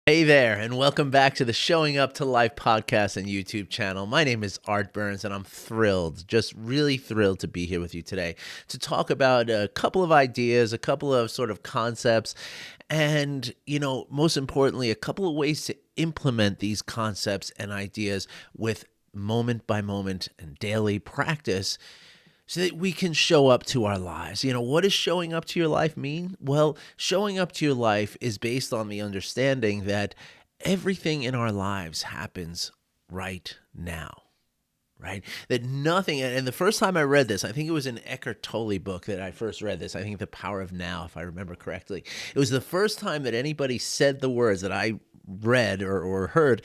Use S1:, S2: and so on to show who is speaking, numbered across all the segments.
S1: Hey there, and welcome back to the Showing Up to Life podcast and YouTube channel. My name is Art Burns, and I'm thrilled, just really thrilled to be here with you today to talk about a couple of ideas, a couple of sort of concepts, and, most importantly, a couple of ways to implement these concepts and ideas with moment by moment and daily practice so that we can show up to our lives. What does showing up to your life mean? Well, showing up to your life is based on the understanding that everything in our lives happens right now. Right? That nothing, and the first time I read this, I think it was an Eckhart Tolle book that I first read this. I think The Power of Now, if I remember correctly. It was the first time that anybody said the words that I read or heard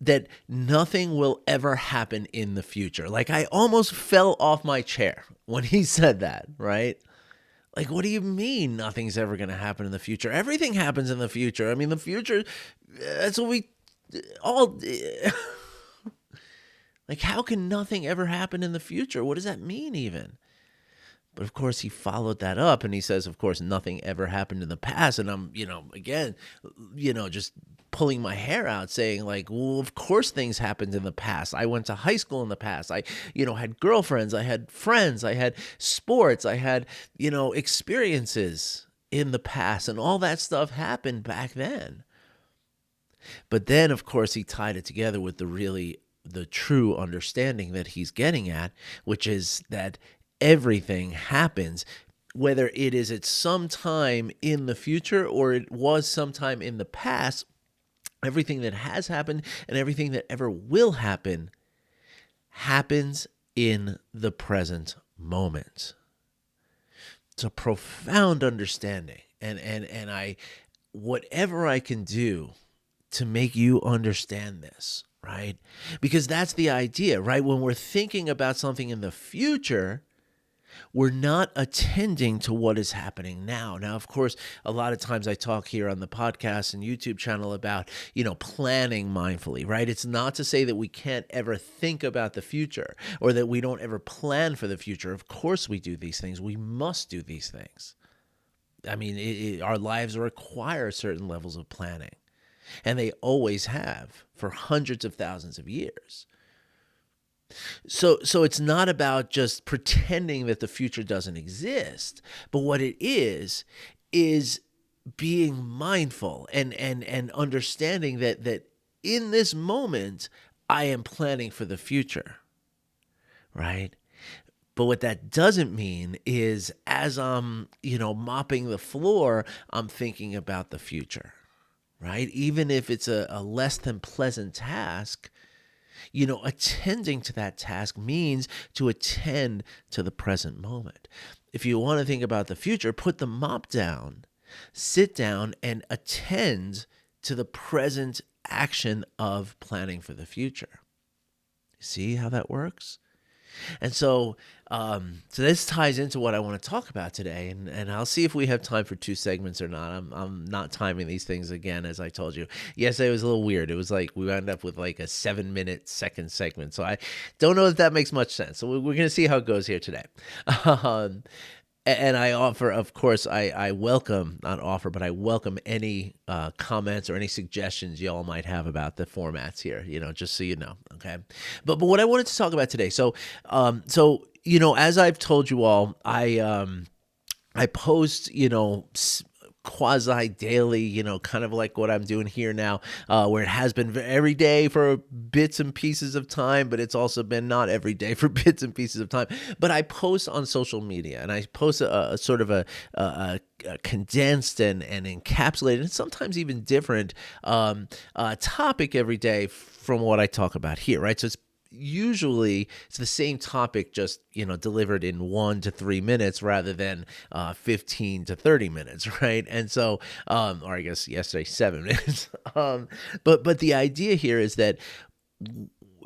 S1: that nothing will ever happen in the future. Like, I almost fell off my chair when he said that, right? Like, what do you mean nothing's ever going to happen in the future? Everything happens in the future. I mean, the future, that's what we all, like, how can nothing ever happen in the future? What does that mean even? But of course, he followed that up and he says, of course, nothing ever happened in the past. And I'm, again, just pulling my hair out saying, like, well, of course things happened in the past. I went to high school in the past. I, had girlfriends. I had friends. I had sports. I had, experiences in the past. And all that stuff happened back then. But then, of course, he tied it together with the true understanding that he's getting at, which is that everything happens, whether it is at some time in the future or it was sometime in the past. Everything that has happened and everything that ever will happen happens in the present moment. It's a profound understanding, and I, whatever I can do to make you understand this, right? Because that's the idea, right? When we're thinking about something in the future, we're not attending to what is happening now. Now, of course, a lot of times I talk here on the podcast and YouTube channel about, planning mindfully, right? It's not to say that we can't ever think about the future or that we don't ever plan for the future. Of course we do these things. We must do these things. I mean, our lives require certain levels of planning, and they always have for hundreds of thousands of years. So it's not about just pretending that the future doesn't exist, but what it is being mindful and understanding that in this moment I am planning for the future, right? But what that doesn't mean is as I'm, mopping the floor, I'm thinking about the future, right? Even if it's a less than pleasant task, attending to that task means to attend to the present moment. If you want to think about the future, put the mop down, sit down, and attend to the present action of planning for the future. See how that works? And so this ties into what I want to talk about today, and I'll see if we have time for 2 segments or not. I'm not timing these things again, as I told you. Yesterday was a little weird. It was like we wound up with like a 7-minute second segment, so I don't know if that makes much sense. So we're going to see how it goes here today. And I offer, of course, I welcome, not offer, but I welcome any comments or any suggestions y'all might have about the formats here, just so you know, okay? But what I wanted to talk about today, so as I've told you all, I post, quasi daily, kind of like what I'm doing here now, where it has been every day for bits and pieces of time, but it's also been not every day for bits and pieces of time. But I post on social media, and I post a sort of a condensed and encapsulated, and sometimes even different topic every day from what I talk about here, right? So usually it's the same topic, just delivered in 1 to 3 minutes rather than 15 to 30 minutes, right? And so or I guess yesterday 7 minutes. But the idea here is that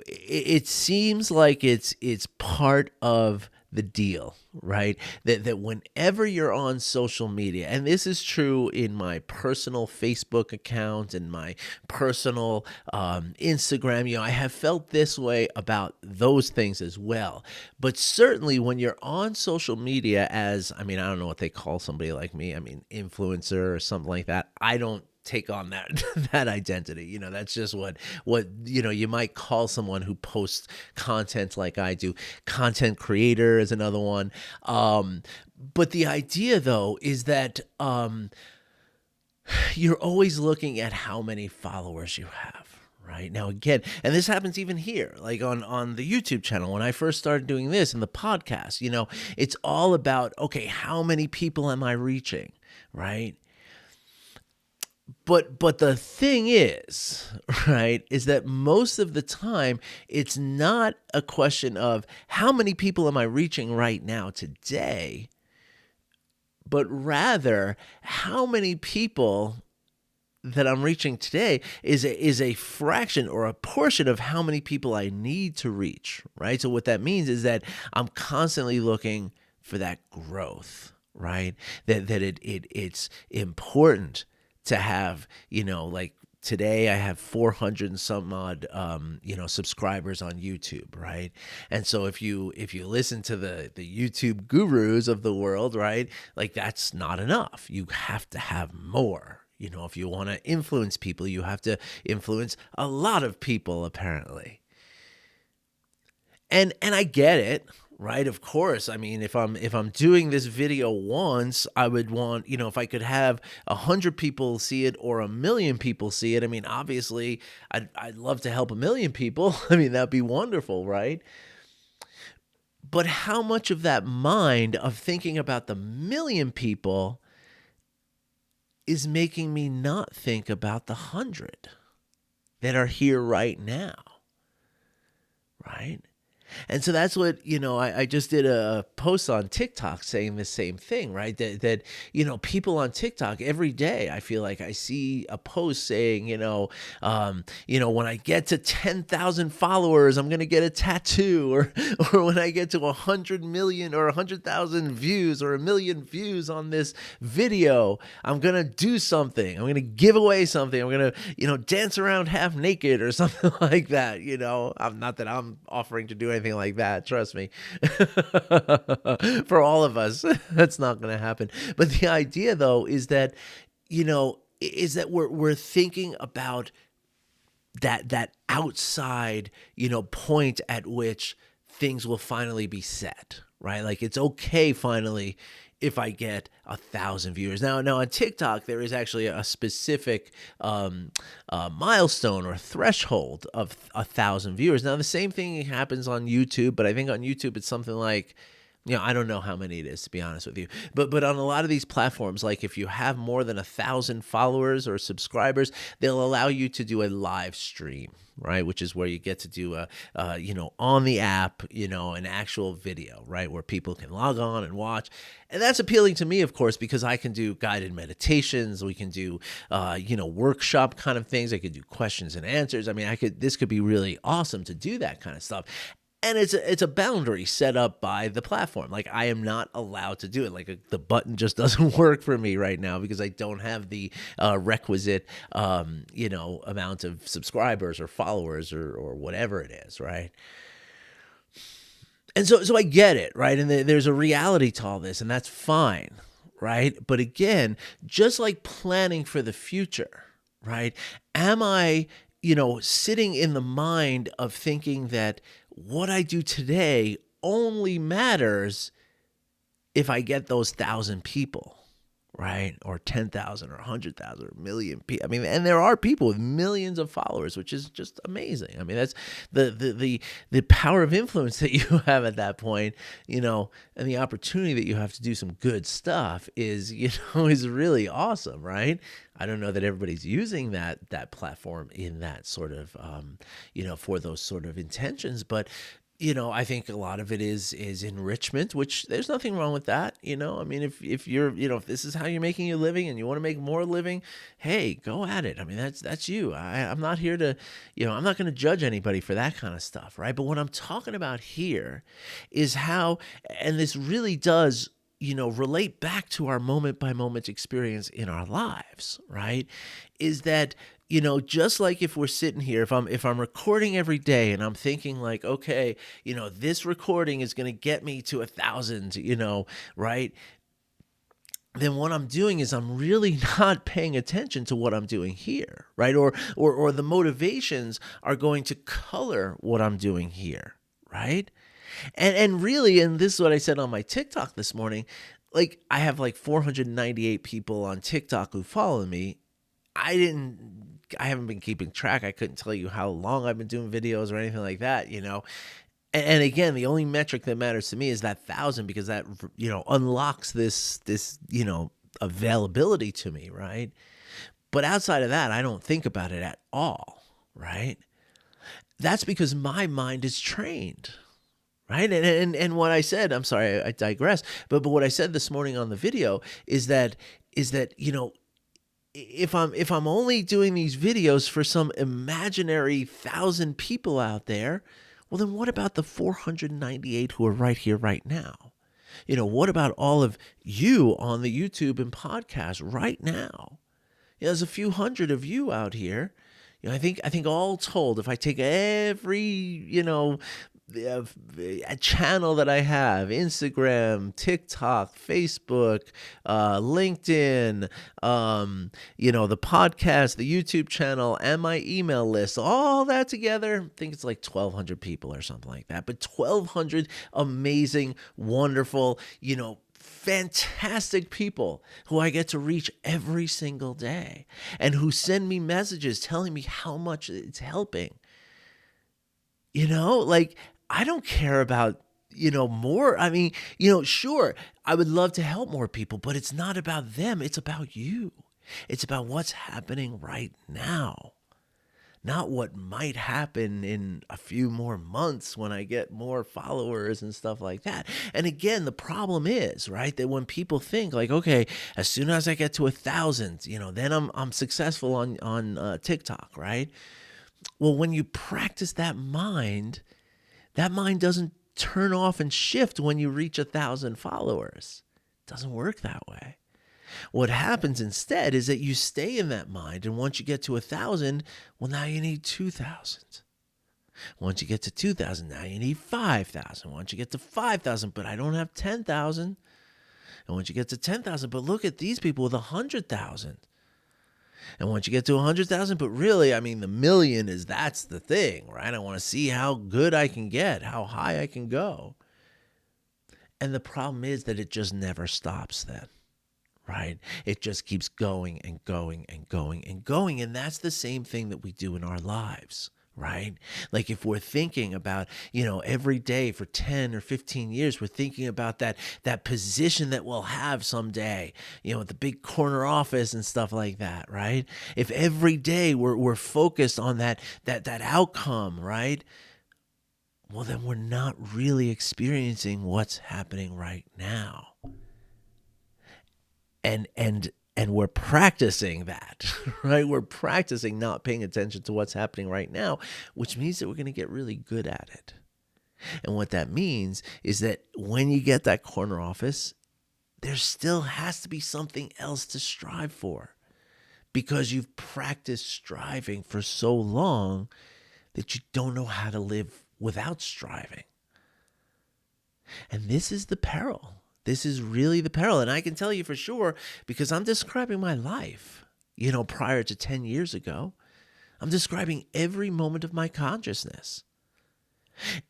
S1: it seems like it's part of the deal, right? That whenever you're on social media, and this is true in my personal Facebook account and my personal Instagram, I have felt this way about those things as well. But certainly when you're on social media I don't know what they call somebody like me, influencer or something like that. I don't take on that that identity. That's just what you might call someone who posts content like I do. Content creator is another one. But the idea though is that you're always looking at how many followers you have. Right now, again, and this happens even here, like on the YouTube channel. When I first started doing this in the podcast, it's all about, okay, how many people am I reaching, right? But the thing is, right, is that most of the time it's not a question of how many people am I reaching right now today, but rather how many people that I'm reaching today is a fraction or a portion of how many people I need to reach, right? So what that means is that I'm constantly looking for that growth, right? That it's important to have, like today I have 400 and some odd, subscribers on YouTube, right? And so if you listen to the YouTube gurus of the world, right, like that's not enough. You have to have more. If you want to influence people, you have to influence a lot of people, apparently. And I get it, right? Of course. I mean, if I'm doing this video once, I would want, if I could have 100 people see it or 1,000,000 people see it. I mean, obviously, I'd love to help 1,000,000 people. I mean, that'd be wonderful, right? But how much of that mind of thinking about the 1,000,000 people is making me not think about the 100 that are here right now, right? And so that's what, I just did a post on TikTok saying the same thing, right? That people on TikTok every day, I feel like I see a post saying, when I get to 10,000 followers, I'm going to get a tattoo, or when I get to 100 million or 100,000 views or 1,000,000 views on this video, I'm going to do something. I'm going to give away something. I'm going to, dance around half naked or something like that. I'm not that I'm offering to do anything like that, trust me. For all of us, that's not going to happen. But the idea though is that we're thinking about that outside point at which things will finally be set, right? Like it's okay finally if I get 1,000 viewers. Now on TikTok, there is actually a specific milestone or threshold of 1,000 viewers. Now the same thing happens on YouTube, but I think on YouTube it's something like, I don't know how many it is, to be honest with you. But on a lot of these platforms, like if you have more than 1,000 followers or subscribers, they'll allow you to do a live stream, right? Which is where you get to do on the app, an actual video, right? Where people can log on and watch. And that's appealing to me, of course, because I can do guided meditations. We can do, workshop kind of things. I could do questions and answers. I mean, this could be really awesome to do that kind of stuff. And it's a boundary set up by the platform. Like I am not allowed to do it. Like the button just doesn't work for me right now because I don't have the requisite, amount of subscribers or followers or whatever it is, right? And so I get it, right? And there's a reality to all this, and that's fine, right? But again, just like planning for the future, right? Am I, sitting in the mind of thinking that what I do today only matters if I get those 1,000 people, right? Or 10,000 or 100,000 or 1,000,000 people. I mean, and there are people with millions of followers, which is just amazing. I mean, that's the power of influence that you have at that point, and the opportunity that you have to do some good stuff is, is really awesome, right? I don't know that everybody's using that platform in that sort of, for those sort of intentions, but I think a lot of it is enrichment, which there's nothing wrong with that. I mean, if you're, if this is how you're making your living and you want to make more living, hey, go at it. I mean, that's you. I'm not here to, I'm not going to judge anybody for that kind of stuff, right? But what I'm talking about here is how, and this really does, relate back to our moment by moment experience in our lives, right? Is that, just like if we're sitting here, if I'm recording every day and I'm thinking like, okay, this recording is going to get me to 1,000, right? then what I'm doing is I'm really not paying attention to what I'm doing here, right? Or the motivations are going to color what I'm doing here, right? And really, and this is what I said on my TikTok this morning, like I have like 498 people on TikTok who follow me. I haven't been keeping track. I couldn't tell you how long I've been doing videos or anything like that, you know. And again, the only metric that matters to me is that 1,000 because that unlocks this availability to me, right? But outside of that, I don't think about it at all, right? That's because my mind is trained, right? And what I said, I'm sorry, I digress, but what I said this morning on the video is that if I'm only doing these videos for some imaginary 1,000 people out there, well, then what about the 498 who are right here, right now? What about all of you on the YouTube and podcast right now? There's a few hundred of you out here. I think all told, if I take every a channel that I have, Instagram, TikTok, Facebook, LinkedIn, the podcast, the YouTube channel, and my email list, all that together, I think it's like 1,200 people or something like that. But 1,200 amazing, wonderful, fantastic people who I get to reach every single day and who send me messages telling me how much it's helping. Like I don't care about, more. I mean, sure, I would love to help more people, but it's not about them. It's about you. It's about what's happening right now, not what might happen in a few more months when I get more followers and stuff like that. And again, the problem is, right, that when people think like, okay, as soon as I get to 1,000, then I'm successful on TikTok, right? Well, when you practice that mind doesn't turn off and shift when you reach 1,000 followers. It doesn't work that way. What happens instead is that you stay in that mind, and once you get to 1,000, well, now you need 2,000. Once you get to 2,000, now you need 5,000. Once you get to 5,000, but I don't have 10,000. And once you get to 10,000, but look at these people with 100,000. And once you get to 100,000, but really, I mean, the million that's the thing, right? I want to see how good I can get, how high I can go. And the problem is that it just never stops then, right? It just keeps going and going and going and going. And that's the same thing that we do in our lives, right? Like if we're thinking about, every day for 10 or 15 years, we're thinking about that position that we'll have someday, at the big corner office and stuff like that, right? If every day we're focused on that outcome, right? Well, then we're not really experiencing what's happening right now. And we're practicing that, right? We're practicing not paying attention to what's happening right now, which means that we're going to get really good at it. And what that means is that when you get that corner office, there still has to be something else to strive for because you've practiced striving for so long that you don't know how to live without striving. And this is the peril. This is really the peril. And I can tell you for sure, because I'm describing my life, prior to 10 years ago. I'm describing every moment of my consciousness.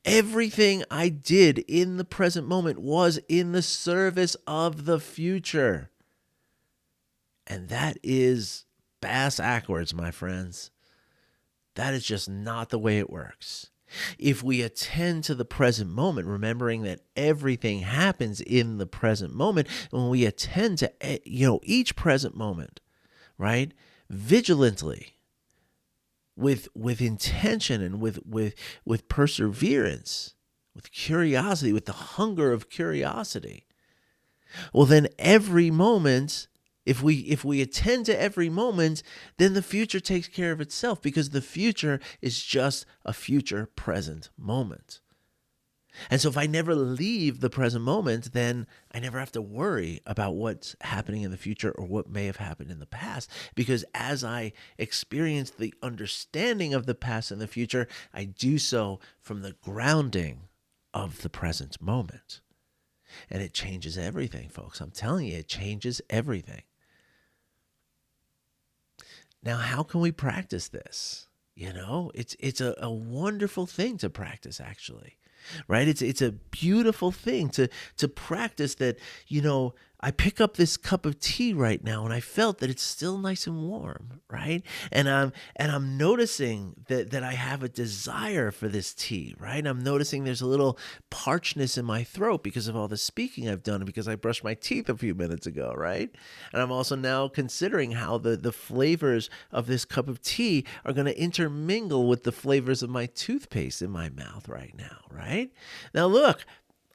S1: Everything I did in the present moment was in the service of the future. And that is bass backwards, my friends. That is just not the way it works. If we attend to the present moment, remembering that everything happens in the present moment, when we attend to each present moment, right, vigilantly, with intention and with perseverance, with curiosity, with the hunger of curiosity, well, then every moment, if we attend to every moment, then the future takes care of itself because the future is just a future present moment. And so if I never leave the present moment, then I never have to worry about what's happening in the future or what may have happened in the past. Because as I experience the understanding of the past and the future, I do so from the grounding of the present moment. And it changes everything, folks. I'm telling you, it changes everything. Now, how can we practice this? It's a wonderful thing to practice, actually, right? It's a beautiful thing to practice that. I pick up this cup of tea right now, and I felt that it's still nice and warm, right? And I'm noticing that I have a desire for this tea, right? I'm noticing there's a little parchness in my throat because of all the speaking I've done, and because I brushed my teeth a few minutes ago, right? And I'm also now considering how the flavors of this cup of tea are going to intermingle with the flavors of my toothpaste in my mouth right now, right? Now, look,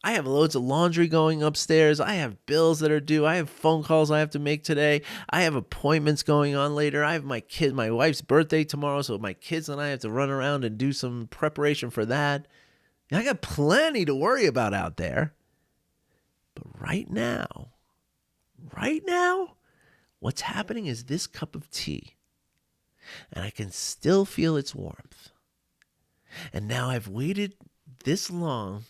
S1: I have loads of laundry going upstairs. I have bills that are due. I have phone calls I have to make today. I have appointments going on later. I have my wife's birthday tomorrow, so my kids and I have to run around and do some preparation for that. And I got plenty to worry about out there. But right now, what's happening is this cup of tea, and I can still feel its warmth. And now I've waited this long,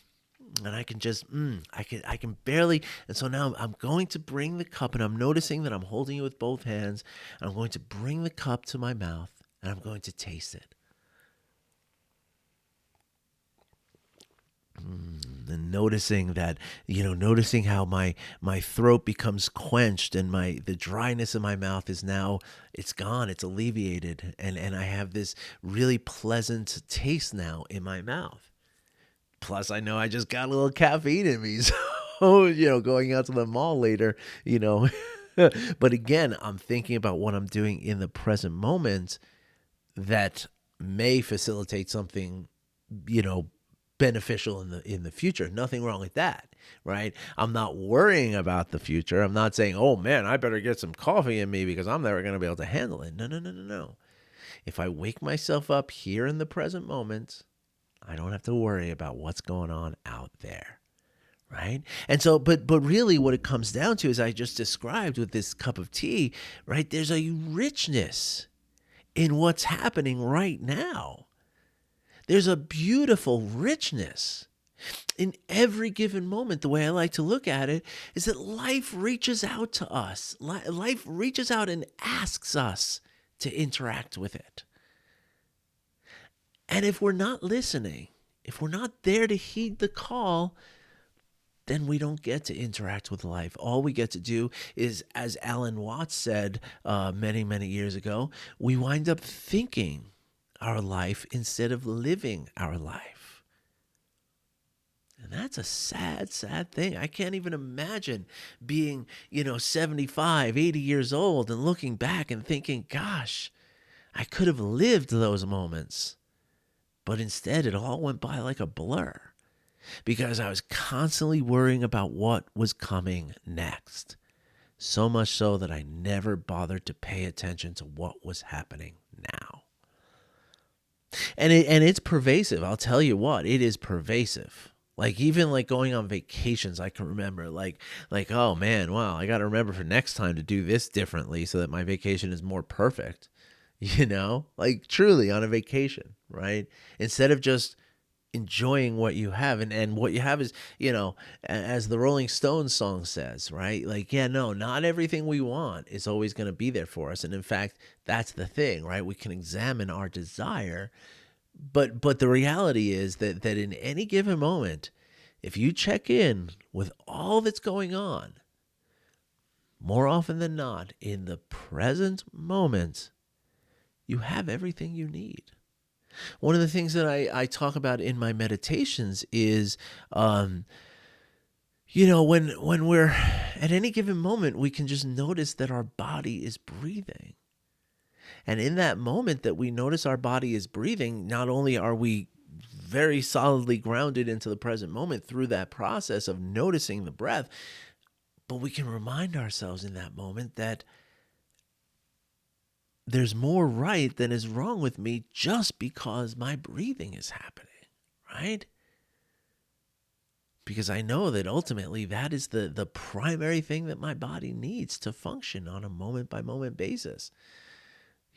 S1: and I can just, I can barely, and so now I'm going to bring the cup, and I'm noticing that I'm holding it with both hands, and I'm going to bring the cup to my mouth, and I'm going to taste it. And noticing that, noticing how my throat becomes quenched, and the dryness in my mouth is now, it's gone, it's alleviated, and I have this really pleasant taste now in my mouth. Plus, I know I just got a little caffeine in me. So, going out to the mall later, but again, I'm thinking about what I'm doing in the present moment that may facilitate something, beneficial in the future. Nothing wrong with that, right? I'm not worrying about the future. I'm not saying, oh man, I better get some coffee in me because I'm never going to be able to handle it. No, no, no, no, no. If I wake myself up here in the present moment, I don't have to worry about what's going on out there, right? And so, but really what it comes down to, as I just described with this cup of tea, right? There's a richness in what's happening right now. There's a beautiful richness in every given moment. The way I like to look at it is that life reaches out to us. Life reaches out and asks us to interact with it. And if we're not listening, if we're not there to heed the call, then we don't get to interact with life. All we get to do is, as Alan Watts said many, many years ago, we wind up thinking our life instead of living our life. And that's a sad, sad thing. I can't even imagine being, 75, 80 years old and looking back and thinking, gosh, I could have lived those moments. But instead, it all went by like a blur because I was constantly worrying about what was coming next. So much so that I never bothered to pay attention to what was happening now. And it's pervasive. I'll tell you what, it is pervasive. Like even like going on vacations, I can remember like, oh man, wow, I got to remember for next time to do this differently so that my vacation is more perfect. Like truly on a vacation, right? Instead of just enjoying what you have. And what you have is, as the Rolling Stones song says, right? Like, yeah, no, not everything we want is always going to be there for us. And in fact, that's the thing, right? We can examine our desire, but the reality is that in any given moment, if you check in with all that's going on, more often than not, in the present moment, you have everything you need. One of the things that I talk about in my meditations is, when we're at any given moment, we can just notice that our body is breathing. And in that moment that we notice our body is breathing, not only are we very solidly grounded into the present moment through that process of noticing the breath, but we can remind ourselves in that moment that there's more right than is wrong with me just because my breathing is happening, right? Because I know that ultimately that is the primary thing that my body needs to function on a moment by moment basis.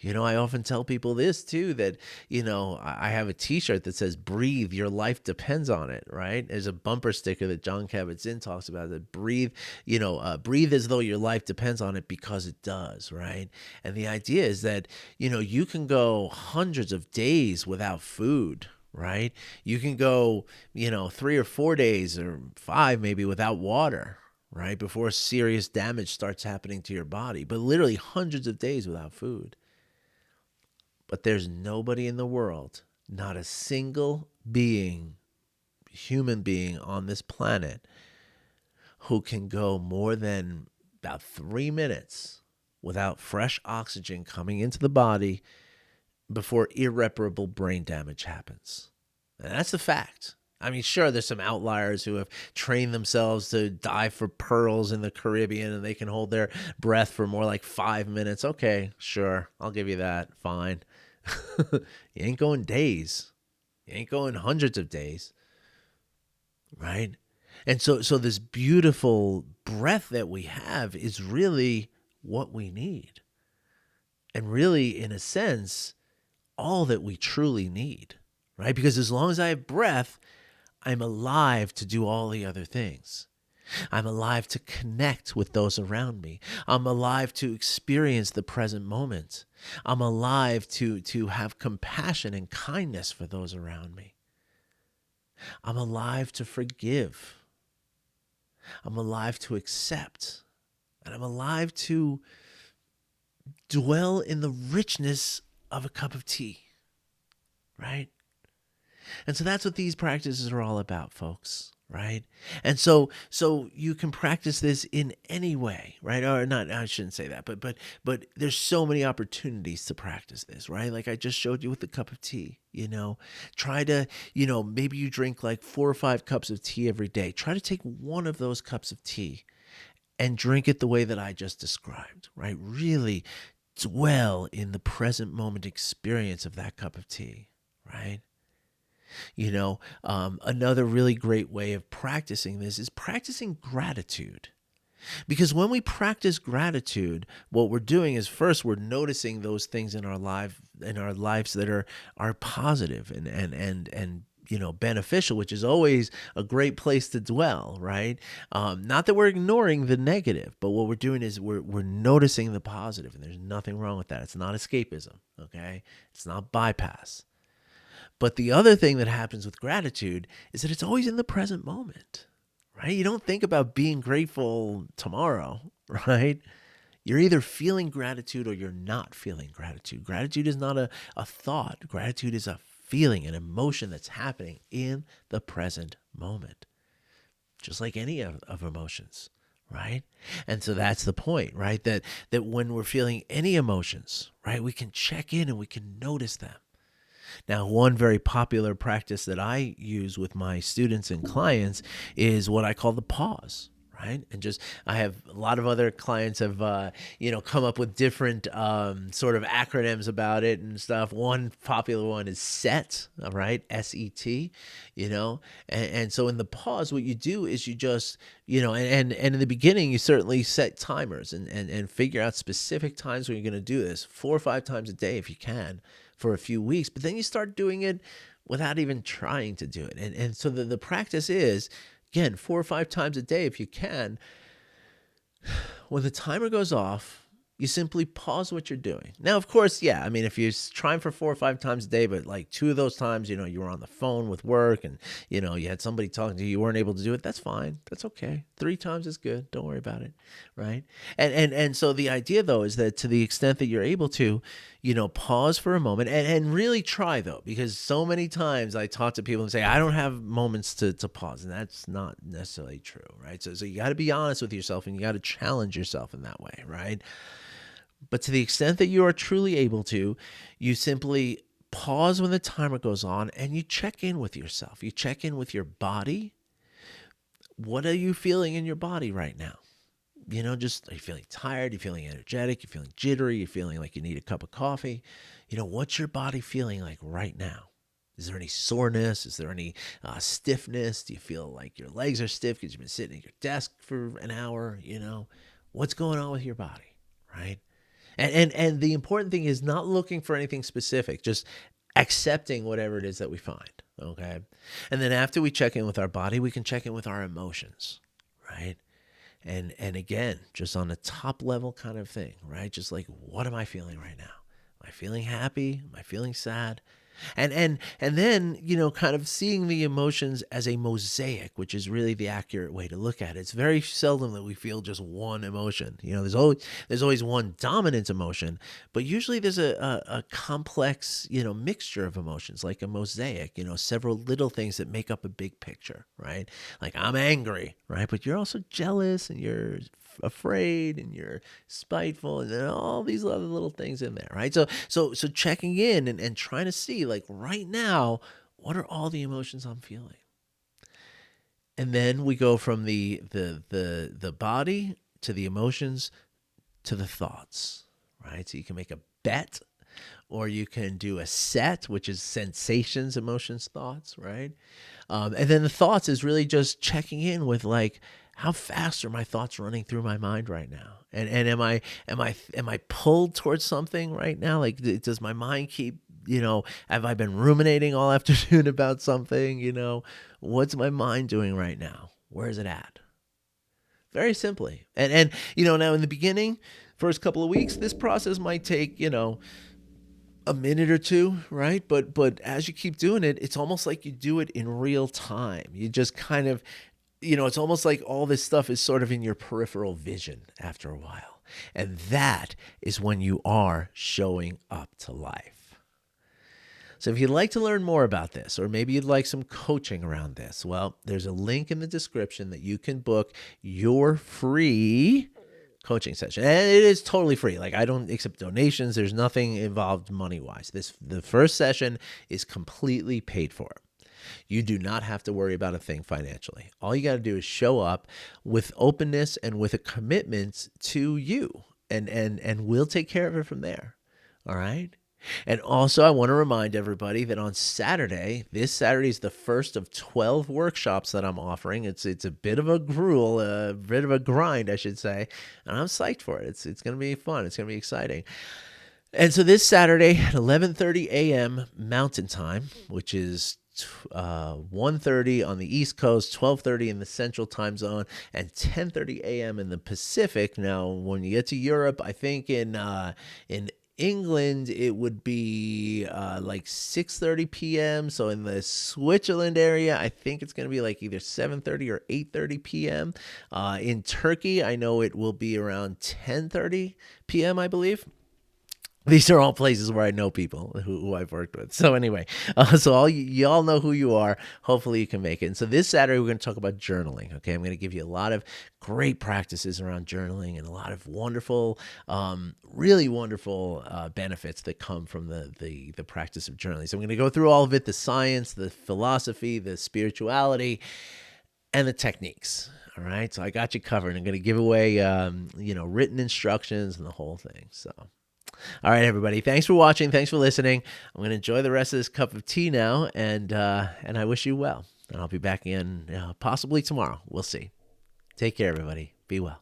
S1: I often tell people this too, that, I have a t-shirt that says breathe, your life depends on it, right? There's a bumper sticker that John Kabat-Zinn talks about, that breathe, breathe as though your life depends on it, because it does, right? And the idea is that, you can go hundreds of days without food, right? You can go, 3 or 4 days or 5 maybe without water, right? Before serious damage starts happening to your body, but literally hundreds of days without food. But there's nobody in the world, not a single human being on this planet, who can go more than about 3 minutes without fresh oxygen coming into the body before irreparable brain damage happens. And that's the fact. I mean, sure, there's some outliers who have trained themselves to dive for pearls in the Caribbean and they can hold their breath for more like 5 minutes. Okay, sure, I'll give you that. Fine. You ain't going days. You ain't going hundreds of days, right? And so this beautiful breath that we have is really what we need. And really, in a sense, all that we truly need, right? Because as long as I have breath, I'm alive to do all the other things. I'm alive to connect with those around me. I'm alive to experience the present moment. I'm alive to have compassion and kindness for those around me. I'm alive to forgive. I'm alive to accept. And I'm alive to dwell in the richness of a cup of tea, right? And so that's what these practices are all about, folks, right? And so you can practice this in any way, right? Or not, I shouldn't say that, but there's so many opportunities to practice this, right? Like I just showed you with the cup of tea, try to, maybe you drink like 4 or 5 cups of tea every day. Try to take one of those cups of tea and drink it the way that I just described, right? Really dwell in the present moment experience of that cup of tea, right? Another really great way of practicing this is practicing gratitude. Because when we practice gratitude, what we're doing is, first, we're noticing those things in our lives that are positive and beneficial, which is always a great place to dwell, right? Not that we're ignoring the negative, but what we're doing is we're noticing the positive, and there's nothing wrong with that. It's not escapism, okay? It's not bypass. But the other thing that happens with gratitude is that it's always in the present moment, right? You don't think about being grateful tomorrow, right? You're either feeling gratitude or you're not feeling gratitude. Gratitude is not a thought. Gratitude is a feeling, an emotion that's happening in the present moment, just like any of emotions, right? And so that's the point, right? That when we're feeling any emotions, right, we can check in and we can notice them. Now, one very popular practice that I use with my students and clients is what I call the pause, right? And I have a lot of other clients have, come up with different sort of acronyms about it and stuff. One popular one is SET, all right? SET, and so in the pause, what you do is you just, and in the beginning, you certainly set timers and figure out specific times when you're going to do this, 4 or 5 times a day if you can, for a few weeks, but then you start doing it without even trying to do it. And so the practice is, again, 4 or 5 times a day if you can. When the timer goes off, you simply pause what you're doing. Now, of course, yeah, I mean, if you're trying for 4 or 5 times a day, but like 2 of those times, you were on the phone with work and, you had somebody talking to you, you weren't able to do it, that's fine. That's okay. 3 times is good. Don't worry about it, right? And so the idea, though, is that to the extent that you're able to, pause for a moment and really try, though, because so many times I talk to people and say, I don't have moments to pause, and that's not necessarily true, right? So you got to be honest with yourself and you got to challenge yourself in that way, right? But to the extent that you are truly able to, you simply pause when the timer goes on and you check in with yourself. You check in with your body. What are you feeling in your body right now? Are you feeling tired? Are you feeling energetic? You're feeling jittery? You're feeling like you need a cup of coffee? What's your body feeling like right now? Is there any soreness? Is there any stiffness? Do you feel like your legs are stiff because you've been sitting at your desk for an hour? What's going on with your body, right? And the important thing is not looking for anything specific, just accepting whatever it is that we find. Okay. And then after we check in with our body, we can check in with our emotions, right? And again, just on a top level kind of thing, right? Just like, what am I feeling right now? Am I feeling happy? Am I feeling sad? And then, kind of seeing the emotions as a mosaic, which is really the accurate way to look at it. It's very seldom that we feel just one emotion. There's always one dominant emotion, but usually there's a complex, mixture of emotions, like a mosaic, several little things that make up a big picture, right? Like, I'm angry, right? But you're also jealous, and you're afraid, and you're spiteful, and then all these other little things in there, right? So checking in and trying to see, like, right now, what are all the emotions I'm feeling? And then we go from the body to the emotions to the thoughts, right? So you can make a bet, or you can do a set, which is sensations, emotions, thoughts, right? And then the thoughts is really just checking in with, like, how fast are my thoughts running through my mind right now? And am I pulled towards something right now? Like, does my mind keep, have I been ruminating all afternoon about something? What's my mind doing right now? Where is it at? Very simply. And now in the beginning, first couple of weeks, this process might take, a minute or two, right? But as you keep doing it, it's almost like you do it in real time. You just kind of, it's almost like all this stuff is sort of in your peripheral vision after a while. And that is when you are showing up to life. So if you'd like to learn more about this, or maybe you'd like some coaching around this, well, there's a link in the description that you can book your free coaching session. And it is totally free. Like, I don't accept donations. There's nothing involved money-wise. The first session is completely paid for. You do not have to worry about a thing financially. All you got to do is show up with openness and with a commitment to you, and we'll take care of it from there. All right? And also, I want to remind everybody that on Saturday, this Saturday is the first of 12 workshops that I'm offering. It's a bit of a gruel, a bit of a grind, I should say, and I'm psyched for it. It's going to be fun. It's going to be exciting. And so this Saturday at 11:30 a.m. Mountain Time, which is 1:30 on the East Coast, 12:30 in the Central Time Zone, and 10:30 a.m. in the Pacific. Now, when you get to Europe, I think in England, it would be like 6:30 p.m. So in the Switzerland area, I think it's going to be like either 7:30 or 8:30 p.m. In Turkey, I know it will be around 10:30 p.m., I believe. These are all places where I know people who I've worked with. So anyway, so you all know who you are. Hopefully you can make it. And so this Saturday, we're going to talk about journaling. Okay, I'm going to give you a lot of great practices around journaling and a lot of wonderful, really wonderful benefits that come from the practice of journaling. So I'm going to go through all of it: the science, the philosophy, the spirituality, and the techniques. All right, so I got you covered. I'm going to give away, written instructions and the whole thing. So. All right, everybody. Thanks for watching. Thanks for listening. I'm going to enjoy the rest of this cup of tea now, and I wish you well. And I'll be back in possibly tomorrow. We'll see. Take care, everybody. Be well.